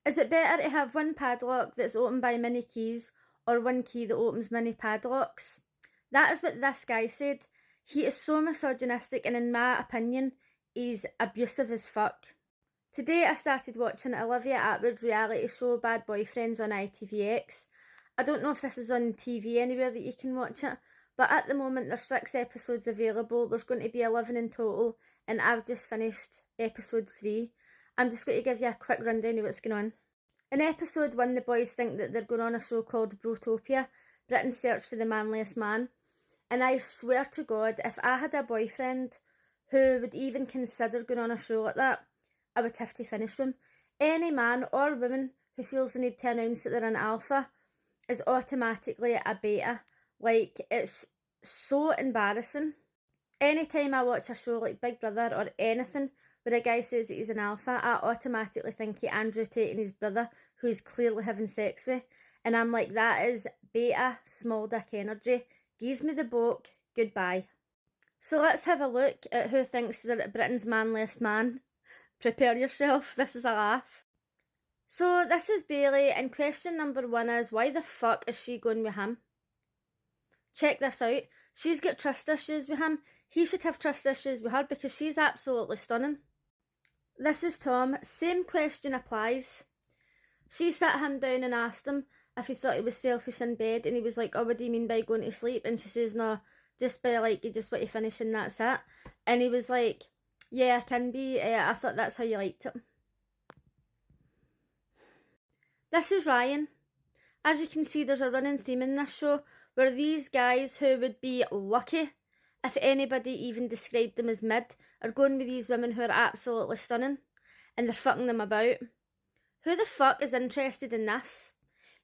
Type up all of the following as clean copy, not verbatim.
Is it better to have one padlock that's opened by many keys or one key that opens many padlocks? That is what this guy said. He is so misogynistic, and in my opinion, he's abusive as fuck. Today I started watching Olivia Attwood's reality show Bad Boyfriends on itvx. I don't know if this is on TV anywhere that you can watch it, but at the moment there's 6 episodes available. There's going to be 11 in total, and I've just finished episode 3. I'm just going to give you a quick rundown of what's going on. In episode 1, the boys think that they're going on a show called Brotopia, Britain's Search for the Manliest Man. And I swear to God, if I had a boyfriend who would even consider going on a show like that, I would have to finish with him. Any man or woman who feels the need to announce that they're an alpha is automatically a beta. Like, it's so embarrassing. Anytime I watch a show like Big Brother or anything where a guy says that he's an alpha, I automatically think he Andrew Tate and his brother, who he's clearly having sex with. And I'm like, that is beta, small dick energy. Gives me the book, goodbye. So let's have a look at who thinks they're Britain's manliest man. Prepare yourself, this is a laugh. So this is Bailey, and question number 1 is, why the fuck is she going with him? Check this out. She's got trust issues with him. He should have trust issues with her because she's absolutely stunning. This is Tom. Same question applies. She sat him down and asked him if he thought he was selfish in bed, and he was like, oh, what do you mean by going to sleep? And she says, no, just by like, you just want to finish and that's it. And he was like, yeah, I can be. I thought that's how you liked it. This is Ryan. As you can see, there's a running theme in this show where these guys who would be lucky if anybody even described them as mid are going with these women who are absolutely stunning, and they're fucking them about. Who the fuck is interested in this?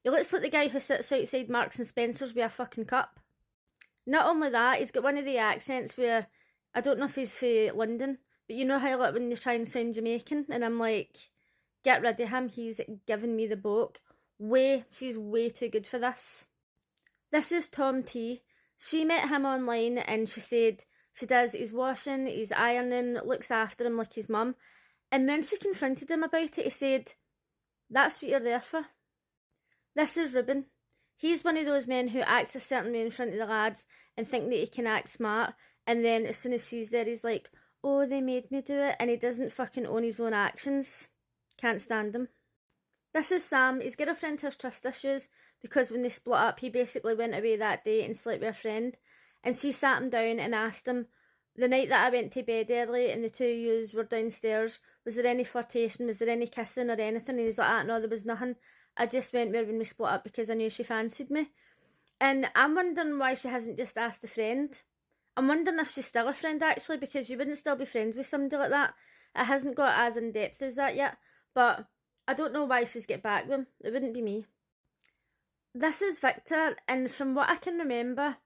He looks like the guy who sits outside Marks and Spencer's with a fucking cup. Not only that, he's got one of the accents where, I don't know if he's from London, but you know how like when you try and sound Jamaican, and I'm like, get rid of him, he's giving me the book. She's way too good for this. This is Tom T. She met him online and she said she does his washing, his ironing, looks after him like his mum. And when she confronted him about it, he said, that's what you're there for. This is Ruben. He's one of those men who acts a certain way in front of the lads and think that he can act smart, and then as soon as he's there, he's like, oh, they made me do it, and he doesn't fucking own his own actions. Can't stand him. This is Sam. His girlfriend has trust issues because when they split up, he basically went away that day and slept with a friend, and she sat him down and asked him, the night that I went to bed early and the two of yous were downstairs, was there any flirtation, was there any kissing or anything? And he's like, no, there was nothing. I just went there when we split up because I knew she fancied me. And I'm wondering why she hasn't just asked the friend. I'm wondering if she's still a friend actually, because you wouldn't still be friends with somebody like that. It hasn't got as in depth as that yet, but I don't know why she's get back with him. It wouldn't be me. This is Victor, and from what I can remember,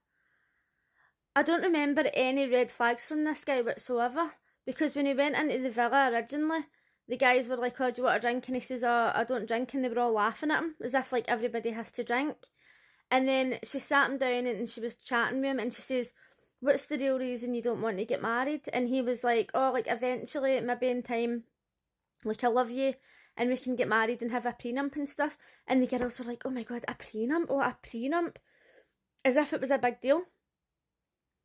I don't remember any red flags from this guy whatsoever, because when he went into the villa originally, the guys were like, oh, do you want a drink? And he says, oh, I don't drink, and they were all laughing at him, as if like everybody has to drink. And then she sat him down and she was chatting with him, and she says, what's the real reason you don't want to get married? And he was like, oh, like eventually, maybe in time, like I love you, and we can get married and have a prenup and stuff. And the girls were like, oh my god, a prenup? Oh, a prenup? As if it was a big deal.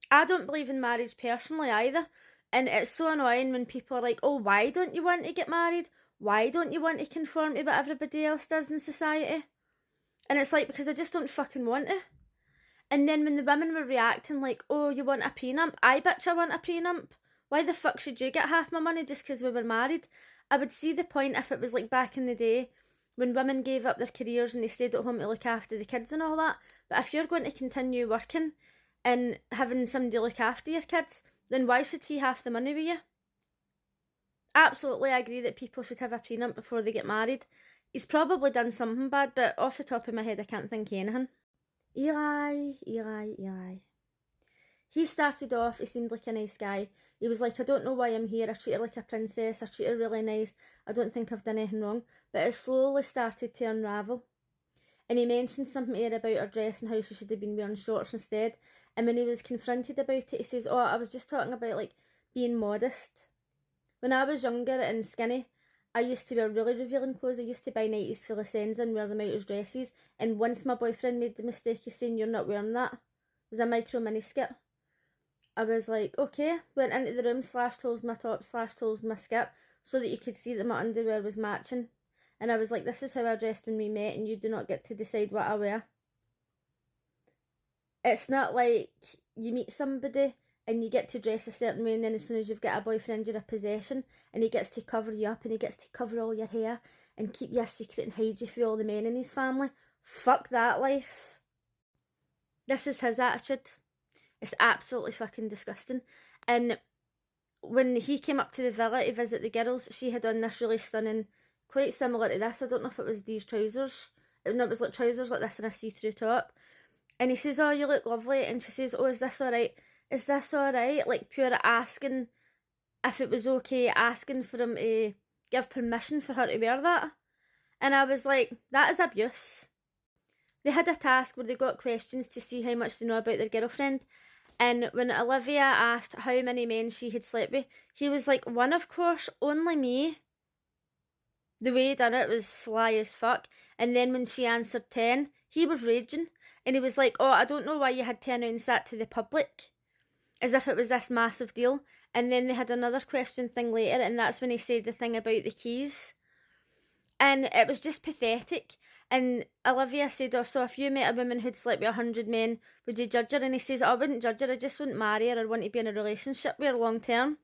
I don't believe in marriage personally either, and it's so annoying when people are like, oh, why don't you want to get married? Why don't you want to conform to what everybody else does in society? And it's like, because I just don't fucking want to. And then when the women were reacting like, oh, you want a prenup? I bitch, I want a prenup. Why the fuck should you get half my money just because we were married? I would see the point if it was like back in the day when women gave up their careers and they stayed at home to look after the kids and all that. But if you're going to continue working and having somebody look after your kids, then why should he have the money with you? Absolutely, I agree that people should have a prenup before they get married. He's probably done something bad, but off the top of my head, I can't think of anything. Eli. He started off, he seemed like a nice guy. He was like, I don't know why I'm here. I treat her like a princess. I treat her really nice. I don't think I've done anything wrong. But it slowly started to unravel. And he mentioned something here about her dress and how she should have been wearing shorts instead. And when he was confronted about it, he says, oh, I was just talking about like being modest. When I was younger and skinny, I used to wear really revealing clothes. I used to buy nighties full of sends and wear them out as dresses. And once my boyfriend made the mistake of saying, "You're not wearing that," it was a micro mini skirt. I was like, okay. Went into the room, slashed holes in my top, slashed holes in my skirt, so that you could see that my underwear was matching. And I was like, this is how I dressed when we met, and you do not get to decide what I wear. It's not like you meet somebody and you get to dress a certain way, and then as soon as you've got a boyfriend, you're a possession, and he gets to cover you up, and he gets to cover all your hair and keep you a secret and hide you from all the men in his family. Fuck that life. This is his attitude. It's absolutely fucking disgusting. And when he came up to the villa to visit the girls, she had on this really stunning, quite similar to this. I don't know if it was these trousers. No, it was like trousers like this and a see-through top. And he says, "Oh, you look lovely." And she says, "Oh, is this alright? Is this alright?" Like pure asking if it was okay, asking for him to give permission for her to wear that. And I was like, that is abuse. They had a task where they got questions to see how much they know about their girlfriend. And when Olivia asked how many men she had slept with, he was like, "One, of course, only me." The way he done it was sly as fuck. And then when she answered 10, he was raging. And he was like, "Oh, I don't know why you had to announce that to the public." As if it was this massive deal. And then they had another question thing later, and that's when he said the thing about the keys. And it was just pathetic. And Olivia said, "Oh, so if you met a woman who'd slept with 100 men, would you judge her?" And he says, "Oh, I wouldn't judge her, I just wouldn't marry her or want to be in a relationship with her long term."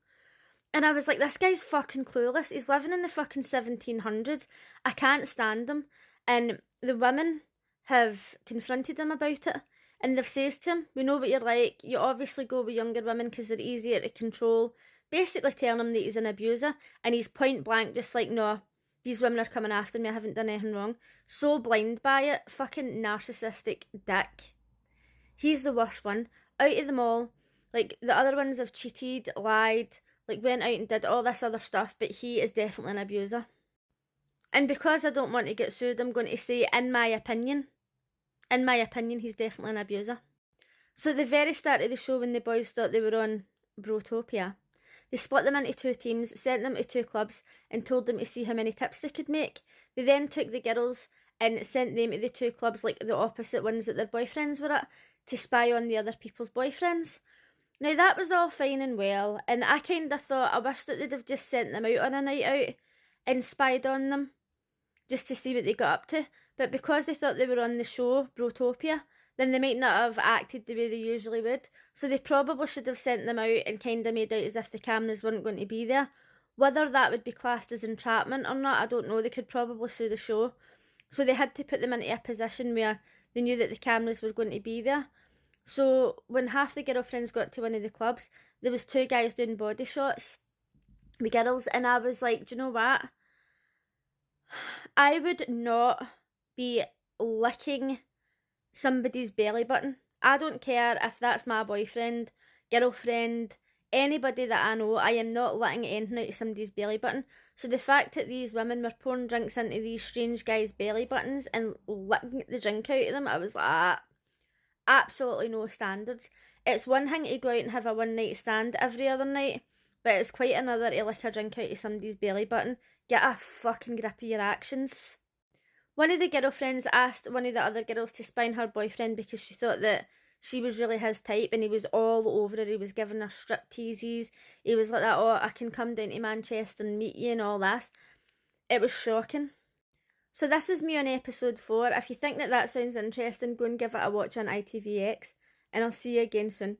And I was like, this guy's fucking clueless. He's living in the fucking 1700s. I can't stand him. And the women have confronted him about it. And they've says to him, "We know what you're like. You obviously go with younger women because they're easier to control." Basically telling him that he's an abuser. And he's point blank just like, "No, these women are coming after me. I haven't done anything wrong." So blind by it. Fucking narcissistic dick. He's the worst one. Out of them all, like, the other ones have cheated, lied, like, went out and did all this other stuff, but he is definitely an abuser. And because I don't want to get sued, I'm going to say, in my opinion, he's definitely an abuser. So at the very start of the show, when the boys thought they were on Brotopia, they split them into two teams, sent them to two clubs, and told them to see how many tips they could make. They then took the girls and sent them to the two clubs, like the opposite ones that their boyfriends were at, to spy on the other people's boyfriends. Now, that was all fine and well, and I kind of thought, I wish that they'd have just sent them out on a night out and spied on them, just to see what they got up to. But because they thought they were on the show, Brotopia, then they might not have acted the way they usually would. So they probably should have sent them out and kind of made out as if the cameras weren't going to be there. Whether that would be classed as entrapment or not, I don't know. They could probably sue the show. So they had to put them into a position where they knew that the cameras were going to be there. So when half the girlfriends got to one of the clubs, there was two guys doing body shots with girls, and I was like, do you know what? I would not be licking somebody's belly button. I don't care if that's my boyfriend, girlfriend, anybody that I know. I am not letting anything out of somebody's belly button. So the fact that these women were pouring drinks into these strange guys' belly buttons and licking the drink out of them, I was like, absolutely no standards. It's one thing to go out and have a one night stand every other night, but it's quite another to lick a drink out of somebody's belly button. Get a fucking grip of your actions. One of the girlfriends asked one of the other girls to spy on her boyfriend because she thought that she was really his type, and he was all over her. He was giving her stripteases. He was like that, "Oh, I can come down to Manchester and meet you," and all this. It was shocking. So this is me on episode 4. If you think that sounds interesting, go and give it a watch on itvx, and I'll see you again soon.